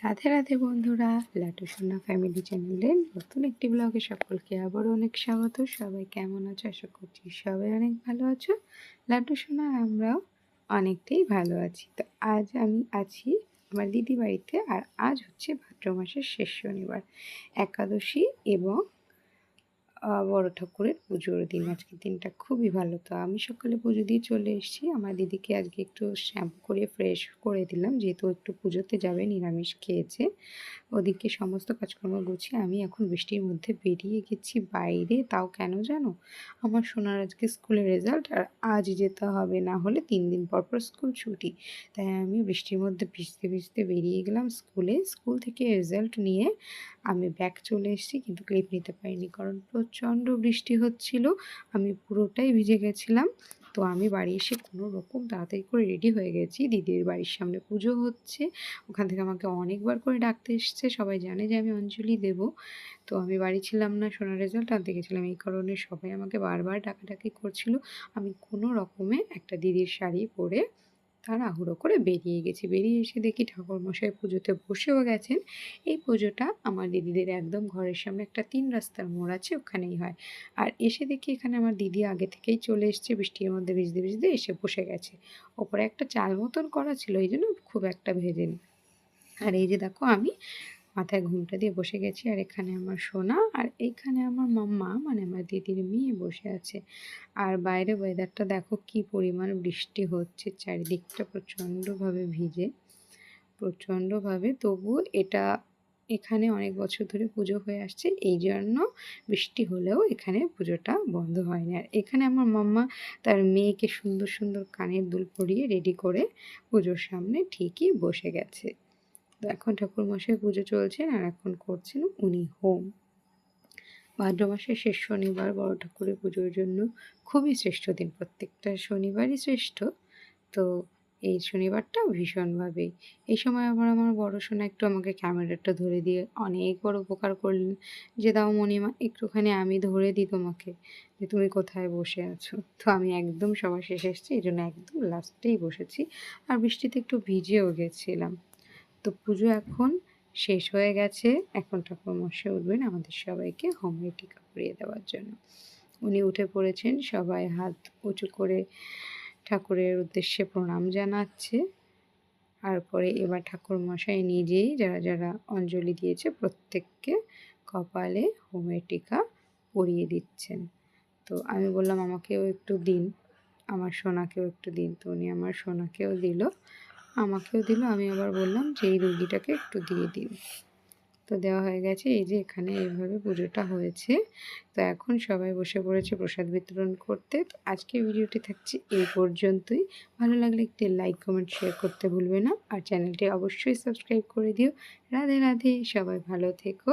রাধে রাধে বন্ধুরা, লাটু সোনা ফ্যামিলি চ্যানেলের নতুন একটি ব্লগে সকলকে আবারও অনেক স্বাগত। সবাই কেমন আছো? আশা করছি সবাই অনেক ভালো আছো। লাটু সোনা আমরাও অনেকটাই ভালো আছি। তো আজ আমি আছি আমার দিদি বাড়িতে, আর আজ হচ্ছে ভাদ্র মাসের শেষ শনিবার, একাদশী এবং বড় ঠাকুরের পুজোর দিন। আজকের দিনটা খুবই ভালো। তো আমি সকালে পুজো দিয়ে চলে এসেছি। আমার দিদিকে আজকে একটু শ্যাম্পু করে ফ্রেশ করে দিলাম, যেহেতু একটু পুজোতে যাবে, নিরামিষ খেয়েছে। ওদিকে সমস্ত কাজকর্ম গুছিয়ে আমি এখন বৃষ্টির মধ্যে বেরিয়ে গেছি বাইরে। তাও কেন জানো? আমার সোনার আজকে স্কুলের রেজাল্ট, আর আজ যেতে হবে, না হলে 3 দিন পর পর স্কুল ছুটি। তাই আমি বৃষ্টির মধ্যে ভিজতে ভিজতে বেরিয়ে গেলাম স্কুলে। স্কুল থেকে রেজাল্ট নিয়ে আমি ব্যাগ চলে এসেছি, কিন্তু ক্লিপ নিতে পারিনি, কারণ প্রচণ্ড বৃষ্টি হচ্ছিল। আমি পুরোটাই ভিজে গেছিলাম। তো আমি বাড়ি এসে কোনো রকম তাড়াতাড়ি করে রেডি হয়ে গেছি। দিদির বাড়ির সামনে পুজো হচ্ছে, ওখান থেকে আমাকে অনেকবার করে ডাকতে এসছে। সবাই জানে যে আমি অঞ্জলি দেব। তো আমি বাড়ি ছিলাম না, সোনার রেজাল্ট আনতে গেছিলাম, এই কারণে সবাই আমাকে বারবার ডাকাডাকি করছিল। আমি কোনো রকমে একটা দিদির শাড়ি পরে তাড়াহুড়ো করে বেরিয়ে গেছি। বেরিয়ে এসে দেখি ঠাকুরমশাই পুজোতে বসেও গেছেন। এই পুজোটা আমার দিদিদের একদম ঘরের সামনে একটা 3 রাস্তার মোড় আছে, ওখানেই হয়। আর এসে দেখি এখানে আমার দিদি আগে থেকেই চলে এসছে, বৃষ্টির মধ্যে ভিজতে ভিজতে এসে বসে গেছে। ওপরে একটা চাল মতন করা ছিল, এই জন্য খুব একটা ভেজেনি। আর এই যে দেখো, আমি মাথায় ঘুমটা দিয়ে বসে গেছি, আর এখানে আমার সোনা, আর এইখানে আমার মাম্মা মানে আমার দিদির মেয়ে বসে আছে। আর বাইরে ওয়েদারটা দেখো কি পরিমাণ বৃষ্টি হচ্ছে, চারিদিকটা প্রচণ্ডভাবে ভিজে, প্রচণ্ডভাবে। তবুও এখানে অনেক বছর ধরে পুজো হয়ে আসছে, এই জন্য বৃষ্টি হলেও এখানে পুজোটা বন্ধ হয়নি। আর এখানে আমার মাম্মা তার মেয়েকে সুন্দর সুন্দর কানের দুল পরিয়ে রেডি করে পুজোর সামনে ঠিকই বসে গেছে। তো এখন ঠাকুরমশাই পুজো চলছেন, আর এখন করছেন উনি হোম। ভাদ্র মাসের শেষ শনিবার বড় ঠাকুরের পুজোর জন্য খুবই শ্রেষ্ঠ দিন, প্রত্যেকটা শনিবারই শ্রেষ্ঠ। তো এই শনিবারটা ভীষণভাবেই, এই সময় আমার বড় সোনা একটু আমাকে ক্যামেরাটা ধরে দিয়ে অনেক বড় উপকার করলেন, যে দাও মণিমা একটুখানি আমি ধরে দিই তোমাকে, যে তুমি কোথায় বসে আছো। তো আমি একদম সবার শেষে এসেছি, এই জন্য একদম লাস্টেই বসেছি, আর বৃষ্টিতে একটু ভিজেও গেছিলাম। তো পুজো এখন শেষ হয়ে গেছে। এখন ঠাকুরমশাই উঠবেন আমাদের সবাইকে হোমের টিকা পরিয়ে দেওয়ার জন্য। উনি উঠে পড়েছেন, সবাই হাত উঁচু করে ঠাকুরের উদ্দেশ্যে প্রণাম জানাচ্ছে। তারপরে এবার ঠাকুরমশাই নিজেই যারা যারা অঞ্জলি দিয়েছে প্রত্যেককে কপালে হোমের টিকা পরিয়ে দিচ্ছেন। তো আমি বললাম আমাকেও একটু দিন, আমার সোনাকেও একটু দিন। তো উনি আমার সোনাকেও দিল, আমাকেও দিল। আমি আবার বললাম যে এই রুগীটাকে একটু দিয়ে দিন। তো দেওয়া হয়ে গেছে। এই যে এখানে এইভাবে পুজোটা হয়েছে। তো এখন সবাই বসে পড়েছে প্রসাদ বিতরণ করতে। তো আজকের ভিডিওটি থাকছে এই পর্যন্তই। ভালো লাগলে একটি লাইক কমেন্ট শেয়ার করতে ভুলবে না, আর চ্যানেলটি অবশ্যই সাবস্ক্রাইব করে দিও। রাধে রাধে, সবাই ভালো থেকো।